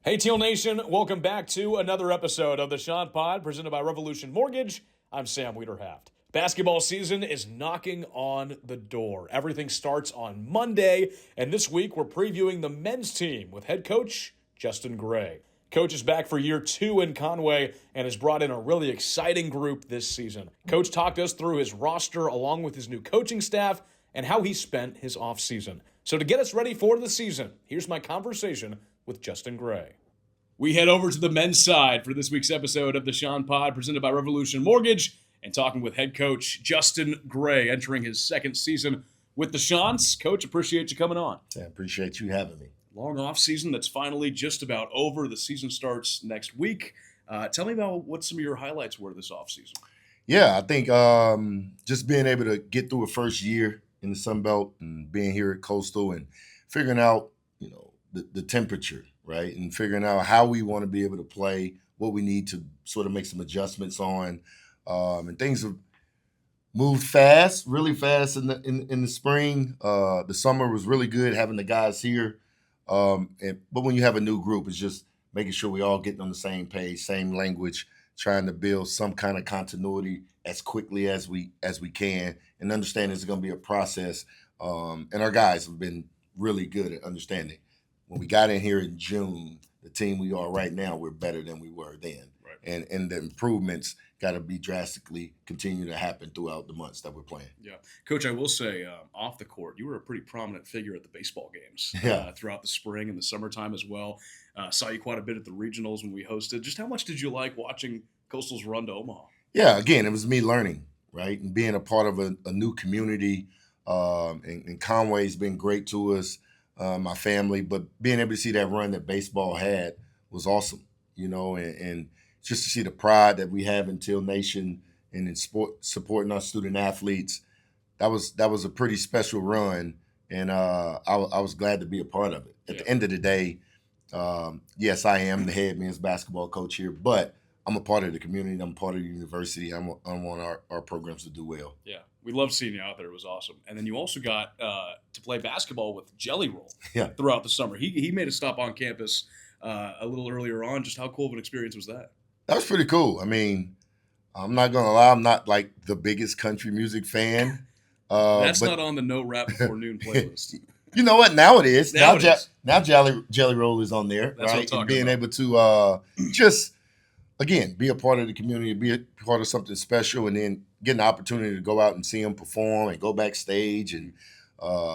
Hey, Teal Nation, welcome back to another episode of the Chant Pod presented by Revolution Mortgage. I'm Sam Wiederhaft. Basketball season is knocking on the door. Everything starts on Monday, and this week we're previewing the men's team with head coach Justin Gray. Coach is back for year 2 in Conway and has brought in a really exciting group this season. Coach talked us through his roster along with his new coaching staff and how he spent his offseason. So to get us ready for the season, here's my conversation with Justin Gray. We head over to the men's side for this week's episode of the Chant Pod presented by Revolution Mortgage and talking with head coach Justin Gray entering his second season with the Chants. Coach, appreciate you coming on. I appreciate you having me. Long off season that's finally just about over. The season starts next week. Tell me about what some of your highlights were this off season. Yeah, I think just being able to get through a first year in the Sun Belt and being here at Coastal and figuring out, the temperature, right? And figuring out how we want to be able to play, what we need to sort of make some adjustments on. And things have moved fast, really fast in the spring. The summer was really good having the guys here. But when you have a new group, it's just making sure we all getting on the same page, same language, trying to build some kind of continuity as quickly as we can, and understand it's going to be a process. And our guys have been really good at understanding. When we got in here in June, the team we are right now, we're better than we were then. Right. And the improvements got to be drastically continue to happen throughout the months that we're playing. Yeah. Coach, I will say, off the court, you were a pretty prominent figure at the baseball games throughout the spring and the summertime as well. Saw you quite a bit at the regionals when we hosted. Just how much did you like watching Coastal's run to Omaha? Yeah, again, it was me learning, right, and being a part of a new community. And Conway's been great to us. My family, but being able to see that run that baseball had was awesome, and just to see the pride that we have in Teal Nation and in supporting our student athletes, that was a pretty special run, and I was glad to be a part of it. At the end of the day, yes, I am the head men's basketball coach here, but I'm a part of the community. I'm a part of the university. I want our programs to do well. Yeah. We loved seeing you out there. It was awesome. And then you also got to play basketball with Jelly Roll throughout the summer. He made a stop on campus a little earlier on. Just how cool of an experience was that? That was pretty cool. I mean, I'm not going to lie. I'm not like the biggest country music fan. That's not on the No Rap Before Noon playlist. You know what? Now it is. Now Jelly Roll is on there, That's right? What I'm and being about. able to just, again, be a part of the community, be a part of something special, and then getting the opportunity to go out and see him perform and go backstage. And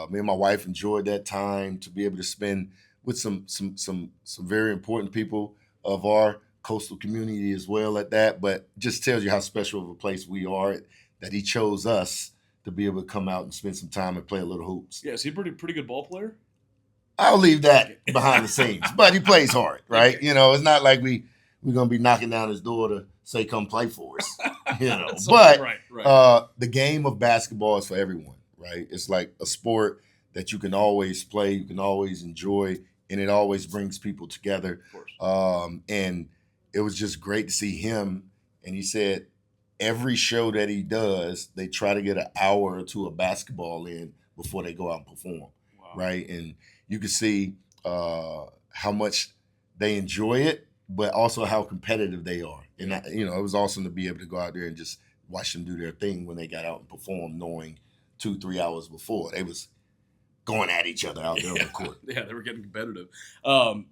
me and my wife enjoyed that time to be able to spend with some very important people of our coastal community as well at that. But just tells you how special of a place we are, that he chose us to be able to come out and spend some time and play a little hoops. Yeah, is he a pretty good ball player? I'll leave that behind the scenes. But he plays hard, right? Okay. It's not like we're going to be knocking down his door to say, come play for us. But right. The game of basketball is for everyone, right? It's like a sport that you can always play, you can always enjoy, and it always brings people together. Of course. And it was just great to see him. And he said every show that he does, they try to get an hour or two of basketball in before they go out and perform, Wow. right? And you can see how much they enjoy it, but also how competitive they are. And, it was awesome to be able to go out there and just watch them do their thing when they got out and perform, knowing 2-3 hours before they was going at each other out there on the court. Yeah, they were getting competitive.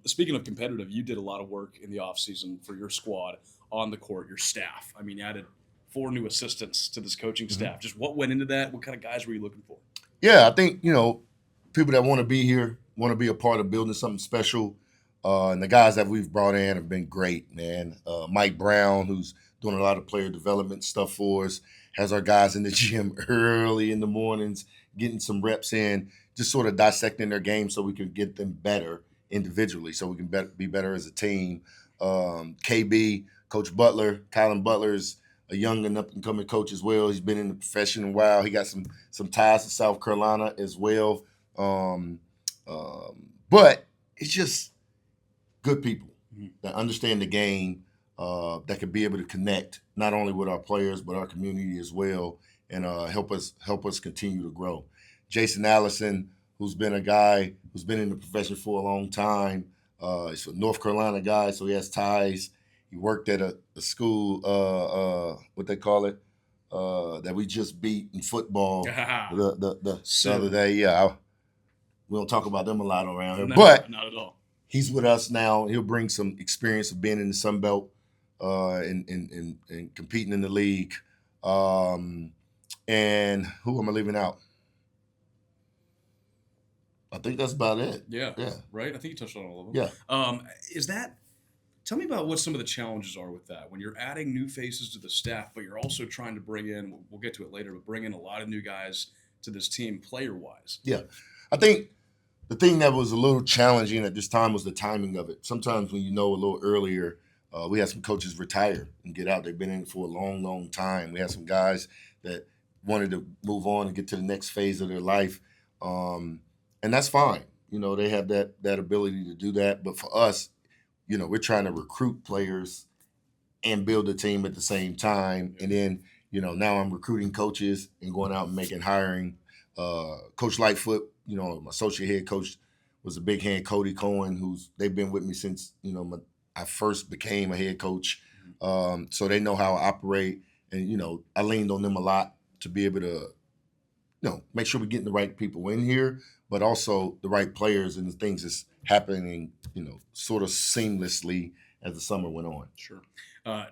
Speaking of competitive, you did a lot of work in the offseason for your squad on the court, your staff. I mean, you added 4 new assistants to this coaching staff. Just what went into that? What kind of guys were you looking for? Yeah, I think, people that want to be here, want to be a part of building something special. And the guys that we've brought in have been great, man. Mike Brown, who's doing a lot of player development stuff for us, has our guys in the gym early in the mornings, getting some reps in, just sort of dissecting their game so we can get them better individually, so we can be better as a team. KB, Coach Butler, Colin Butler is a young and up-and-coming coach as well. He's been in the profession a while. He got some ties to South Carolina as well. But it's just good people that understand the game, that can be able to connect not only with our players but our community as well, and help us continue to grow. Jason Allison, who's been a guy who's been in the profession for a long time, He's a North Carolina guy, so he has ties. He worked at a school, what they call it, that we just beat in football the other day. Yeah, we don't talk about them a lot around here, but not at all. He's with us now. He'll bring some experience of being in the Sun Belt and competing in the league. And who am I leaving out? I think that's about it. Yeah. Right? I think you touched on all of them. Yeah. Tell me about what some of the challenges are with that. When you're adding new faces to the staff, but you're also trying to bring in, we'll get to it later, but bring in a lot of new guys to this team player-wise. Yeah. I think the thing that was a little challenging at this time was the timing of it. Sometimes when you know a little earlier, we had some coaches retire and get out. They've been in for a long, long time. We had some guys that wanted to move on and get to the next phase of their life. And that's fine. They have that ability to do that. But for us, we're trying to recruit players and build a team at the same time. And then, now I'm recruiting coaches and going out and hiring. Coach Lightfoot, my associate head coach was a big hand, Cody Cohen, they've been with me since, I first became a head coach. So they know how I operate. And, I leaned on them a lot to be able to, make sure we're getting the right people in here, but also the right players and the things that's happening, sort of seamlessly as the summer went on. Sure.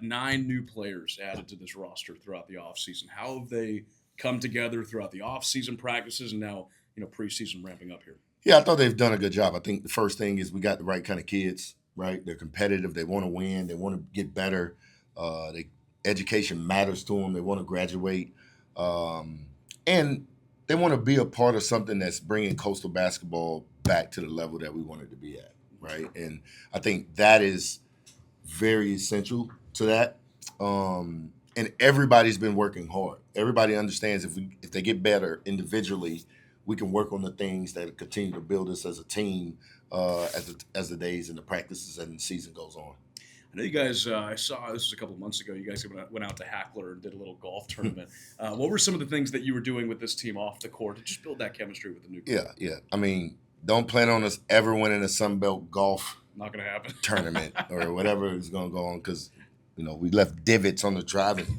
9 new players added to this roster throughout the offseason. How have they come together throughout the off-season practices and now, preseason ramping up here? Yeah, I thought they've done a good job. I think the first thing is we got the right kind of kids, right? They're competitive. They want to win. They want to get better. Education matters to them. They want to graduate. And they want to be a part of something that's bringing coastal basketball back to the level that we want it to be at, right? And I think that is very essential to that. And everybody's been working hard. Everybody understands if they get better individually, we can work on the things that continue to build us as a team as the days and the practices and the season goes on. I know you guys, I saw this was a couple of months ago, you guys went out to Hackler and did a little golf tournament. What were some of the things that you were doing with this team off the court to just build that chemistry with the new group? Yeah. I mean, don't plan on us ever winning a Sun Belt golf Not going to happen. tournament or whatever is going to go on because, we left divots on the driving.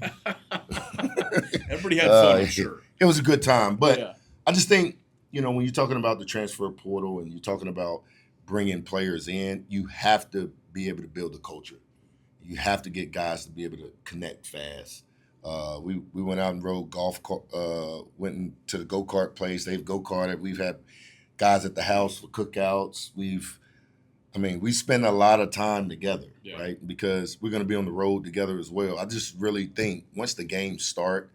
Everybody had fun, I'm sure. It was a good time. But I just think, when you're talking about the transfer portal and you're talking about bringing players in, you have to be able to build a culture. You have to get guys to be able to connect fast. We went out and rode golf, went to the go-kart place. They've go-karted. We've had guys at the house for cookouts. We spend a lot of time together, right? Because we're going to be on the road together as well. I just really think once the games start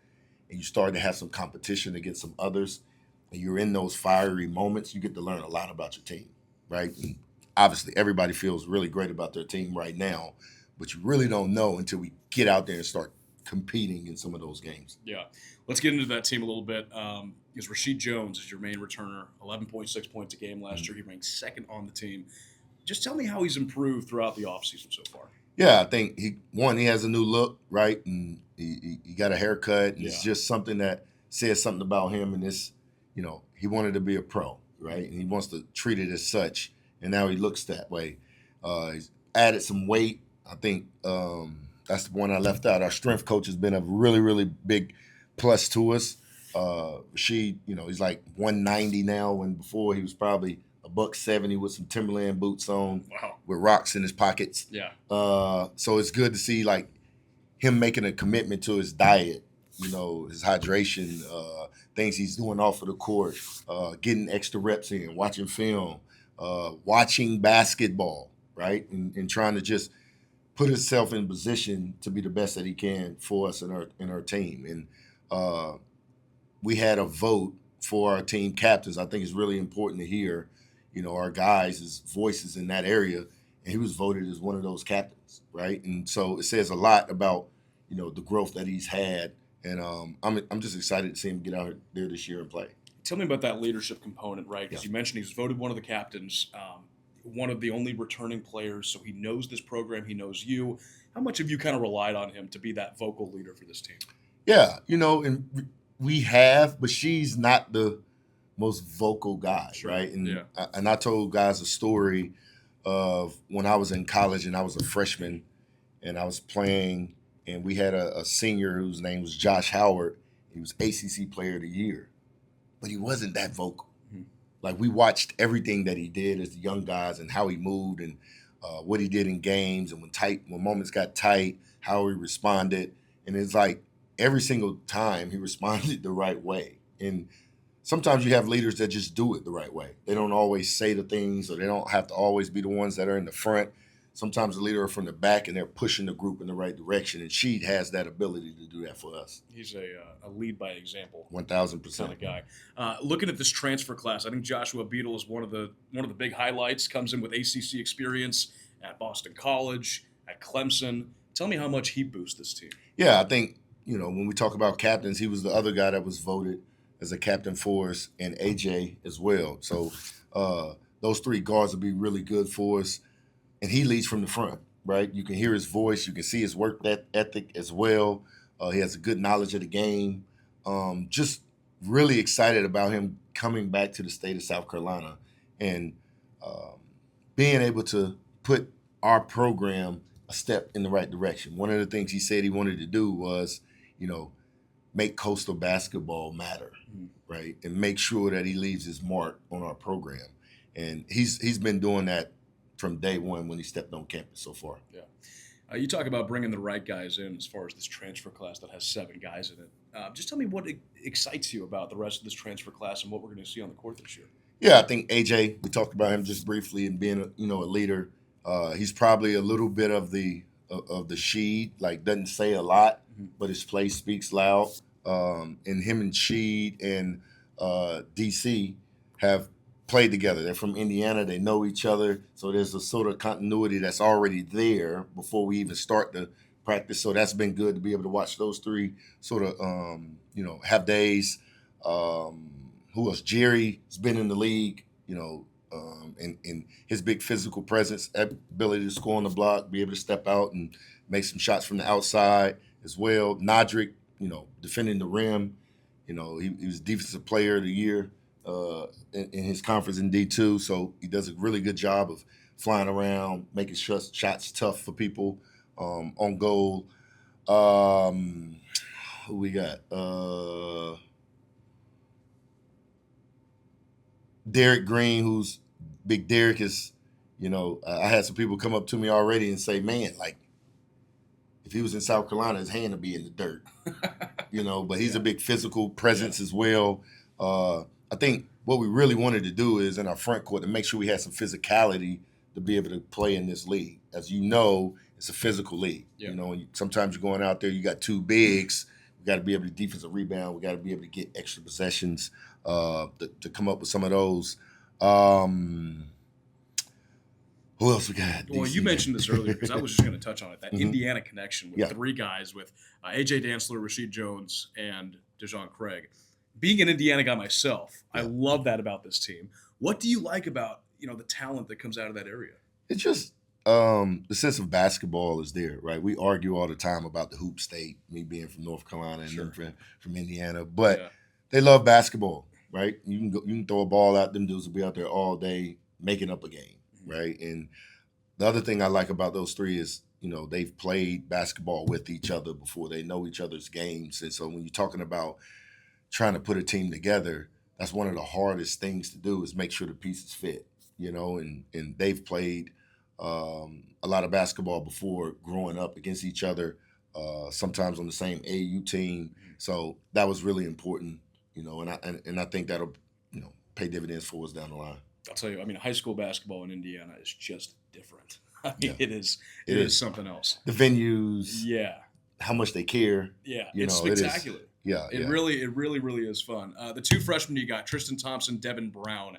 and you start to have some competition against some others, and you're in those fiery moments, you get to learn a lot about your team, right? And obviously, everybody feels really great about their team right now, but you really don't know until we get out there and start competing in some of those games. Yeah. Let's get into that team a little bit. Because Rasheed Jones is your main returner, 11.6 points a game last year. He ranked second on the team. Just tell me how he's improved throughout the offseason so far. Yeah, I think he has a new look, right? And he got a haircut. It's just something that says something about him. And this, he wanted to be a pro, right? And he wants to treat it as such. And now he looks that way. He's added some weight. I think that's the one I left out. Our strength coach has been a really, really big plus to us. Rasheed, he's like 190 now, when before he was probably $170 with some Timberland boots on, with rocks in his pockets. Yeah. So it's good to see like him making a commitment to his diet, his hydration, things he's doing off of the court, getting extra reps in, watching film, watching basketball, right, and trying to just put himself in position to be the best that he can for us and our team. And we had a vote for our team captains. I think it's really important to hear our guys' voices in that area, and he was voted as one of those captains, right? And so it says a lot about, the growth that he's had, and I'm just excited to see him get out there this year and play. Tell me about that leadership component, right? Because you mentioned he was voted one of the captains, one of the only returning players, so he knows this program, he knows you. How much have you kind of relied on him to be that vocal leader for this team? Yeah, and we have, but she's not the most vocal guy, right? And I told guys a story of when I was in college and I was a freshman and I was playing, and we had a senior whose name was Josh Howard. He was ACC Player of the Year, but he wasn't that vocal. Mhm. Like, we watched everything that he did as the young guys and how he moved and what he did in games, and when moments got tight, how he responded. And it's like every single time he responded the right way. And sometimes you have leaders that just do it the right way. They don't always say the things, or they don't have to always be the ones that are in the front. Sometimes the leader are from the back and they're pushing the group in the right direction. And Sheed has that ability to do that for us. He's a lead by example 1,000%. kind of guy. Looking at this transfer class, I think Joshua Beadle is one of the big highlights. Comes in with ACC experience at Boston College, at Clemson. Tell me how much he boosts this team. Yeah, I think, when we talk about captains, he was the other guy that was voted as a captain for us, and AJ as well. So those three guards will be really good for us. And he leads from the front, right? You can hear his voice. You can see his work ethic as well. He has a good knowledge of the game. Just really excited about him coming back to the state of South Carolina and being able to put our program a step in the right direction. One of the things he said he wanted to do was, make coastal basketball matter, right? And make sure that he leaves his mark on our program. And he's been doing that from day one when he stepped on campus so far. Yeah. You talk about bringing the right guys in as far as this transfer class that has 7 guys in it. Just tell me what excites you about the rest of this transfer class and what we're going to see on the court this year. Yeah, I think AJ, we talked about him just briefly and being a leader. He's probably a little bit of the Sheed, like doesn't say a lot, but his play speaks loud. And him and Sheed and DC have played together. They're from Indiana. They know each other. So there's a sort of continuity that's already there before we even start the practice. So that's been good to be able to watch those three sort of, have days. Who else? Jerry has been in the league, and his big physical presence, ability to score on the block, be able to step out and make some shots from the outside as well. Nodrick, defending the rim. He was Defensive Player of the Year in his conference in D2. So he does a really good job of flying around, making shots tough for people on goal. Who we got? Derek Green, who's Big Derek is, I had some people come up to me already and say, man, like, if he was in South Carolina, his hand would be in the dirt, but he's a big physical presence as well. I think what we really wanted to do is in our front court to make sure we had some physicality to be able to play in this league. As you know, it's a physical league. Yeah. And sometimes you're going out there, you got 2 bigs. We got to be able to defensive rebound. We got to be able to get extra possessions to come up with some of those. Who else we got? Well, you mentioned this earlier because I was just going to touch on it. That Indiana connection with 3 guys with AJ Dantzler, Rasheed Jones, and DeJohn Craig. Being an Indiana guy myself, I love that about this team. What do you like about the talent that comes out of that area? It's just the sense of basketball is there, right? We argue all the time about the hoop state, me being from North Carolina and them from Indiana, but they love basketball, right? You can throw a ball out, them dudes will be out there all day making up a game, right? And the other thing I like about those 3 is, they've played basketball with each other before. They know each other's games. And so when you're talking about trying to put a team together, that's one of the hardest things to do is make sure the pieces fit, and they've played a lot of basketball before growing up against each other, sometimes on the same AU team. So that was really important, and I think that'll, pay dividends for us down the line. I'll tell you, high school basketball in Indiana is just different. It is something else. The venues, how much they care. It's spectacular. It really is fun. The 2 freshmen you got, Tristan Thompson, Devin Brown.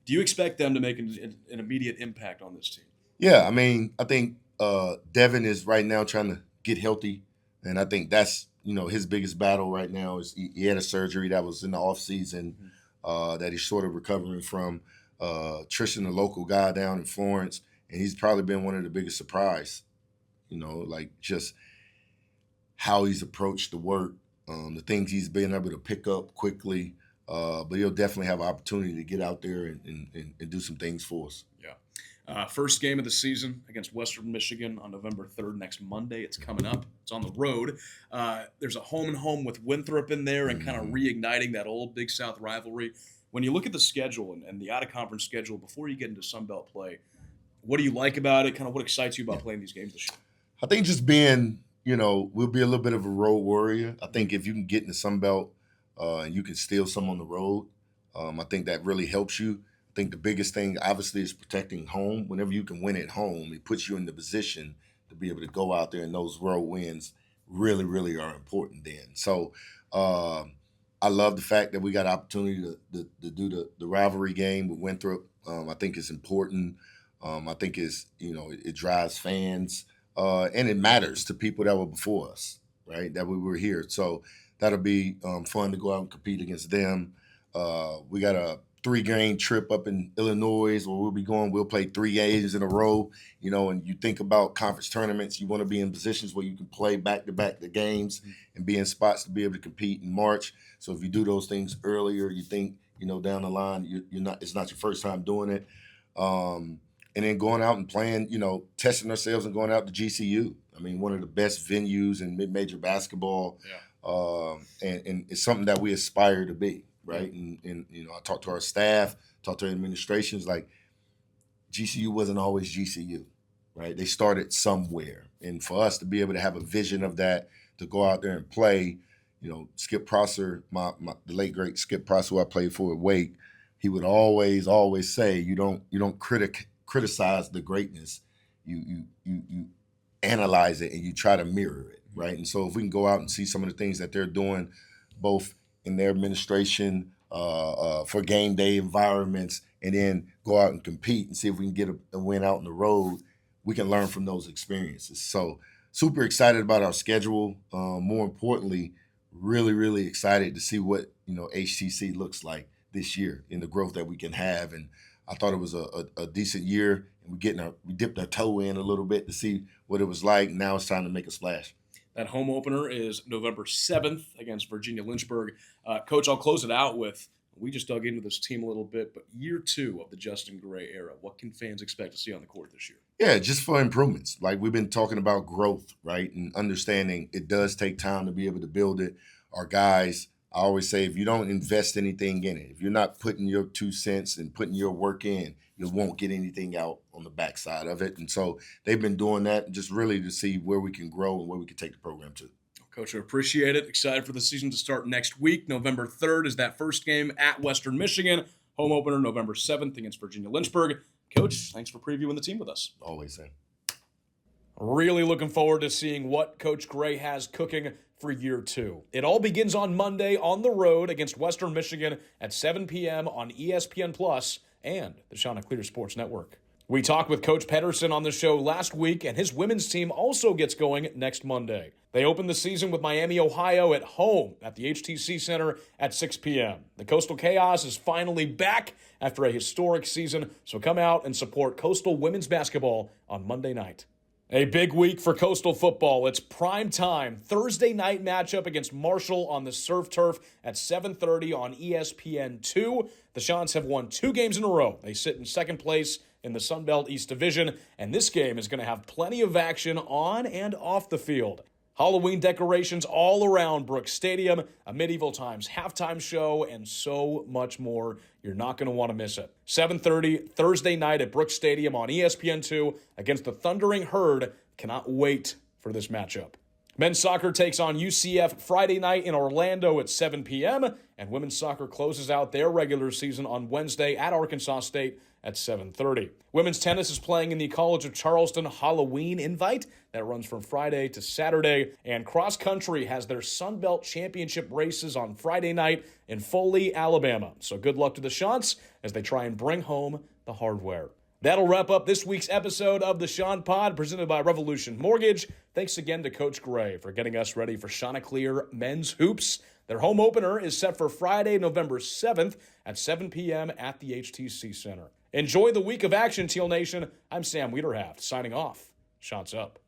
Do you expect them to make an immediate impact on this team? Yeah, I think Devin is right now trying to get healthy, and I think that's his biggest battle right now is he had a surgery that was in the off season that he's sort of recovering from. Tristan, a local guy down in Florence, and he's probably been one of the biggest surprise. Just how he's approached the work, the things he's been able to pick up quickly. But he'll definitely have an opportunity to get out there and do some things for us. Yeah. First game of the season against Western Michigan on November 3rd, next Monday. It's coming up. It's on the road. There's a home and home with Winthrop in there and kind of reigniting that old Big South rivalry. When you look at the schedule and the out-of-conference schedule before you get into Sun Belt play, what do you like about it? Kind of what excites you about playing these games this year? I think just being, we'll be a little bit of a road warrior. I think if you can get in the Sun Belt and you can steal some on the road, I think that really helps you. I think the biggest thing, obviously, is protecting home. Whenever you can win at home, it puts you in the position to be able to go out there, and those road wins really, really are important then. So I love the fact that we got opportunity to do the rivalry game with Winthrop. I think it's important. I think it drives fans, and it matters to people that were before us, right, that we were here. So that'll be fun to go out and compete against them. We got a 3-game trip up in Illinois where we'll be going. We'll play 3 games in a row, and you think about conference tournaments, you want to be in positions where you can play back-to-back the games and be in spots to be able to compete in March. So if you do those things earlier, you think, down the line, it's not your first time doing it. And then going out and playing, testing ourselves and going out to GCU. I mean, one of the best venues in mid-major basketball. Yeah. And it's something that we aspire to be. Right. And I talked to our staff, talked to our administrations, like GCU wasn't always GCU, right? They started somewhere. And for us to be able to have a vision of that, to go out there and play, Skip Prosser, the late great Skip Prosser, who I played for at Wake, he would always say, you don't criticize the greatness. You analyze it and you try to mirror it, right? And so if we can go out and see some of the things that they're doing, both in their administration for game day environments, and then go out and compete and see if we can get a win out on the road, we can learn from those experiences. So super excited about our schedule. More importantly, really, really excited to see what, HTC looks like this year and the growth that we can have. And I thought it was a decent year, and we dipped our toe in a little bit to see what it was like. Now it's time to make a splash. That home opener is November 7th against Virginia Lynchburg. Coach, I'll close it out with, we just dug into this team a little bit, but year 2 of the Justin Gray era, what can fans expect to see on the court this year? Yeah, just for improvements. Like we've been talking about growth, right? And understanding it does take time to be able to build it. Our guys, I always say, if you don't invest anything in it, if you're not putting your 2 cents and putting your work in, you won't get anything out on the backside of it. And so they've been doing that just really to see where we can grow and where we can take the program to. Coach, I appreciate it. Excited for the season to start next week. November 3rd is that first game at Western Michigan. Home opener November 7th against Virginia Lynchburg. Coach, thanks for previewing the team with us. Always, Sam. Really looking forward to seeing what Coach Gray has cooking for year 2. It all begins on Monday on the road against Western Michigan at 7 p.m. on ESPN Plus and the Chanticleer Sports Network. We talked with Coach Pedersen on the show last week, and his women's team also gets going next Monday. They open the season with Miami, Ohio at home at the HTC Center at 6 p.m. The Coastal Chaos is finally back after a historic season, so come out and support Coastal women's basketball on Monday night. A big week for Coastal football. It's prime time Thursday night matchup against Marshall on the Surf Turf at 7:30 on ESPN2. The Chants have won 2 games in a row. They sit in second place in the Sun Belt East Division, and this game is going to have plenty of action on and off the field. Halloween decorations all around Brooks Stadium, a Medieval Times halftime show, and so much more. You're not going to want to miss it. 7:30 Thursday night at Brooks Stadium on ESPN2 against the Thundering Herd. Cannot wait for this matchup. Men's soccer takes on UCF Friday night in Orlando at 7 p.m., and women's soccer closes out their regular season on Wednesday at Arkansas State at 7:30. Women's tennis is playing in the College of Charleston Halloween Invite. That runs from Friday to Saturday. And cross country has their Sun Belt Championship races on Friday night in Foley, Alabama. So good luck to the Chants as they try and bring home the hardware. That'll wrap up this week's episode of the Chant Pod, presented by Revolution Mortgage. Thanks again to Coach Gray for getting us ready for Chanticleer men's hoops. Their home opener is set for Friday, November 7th at 7 p.m. at the HTC Center. Enjoy the week of action, Teal Nation. I'm Sam Wiederhaft, signing off. Chants up.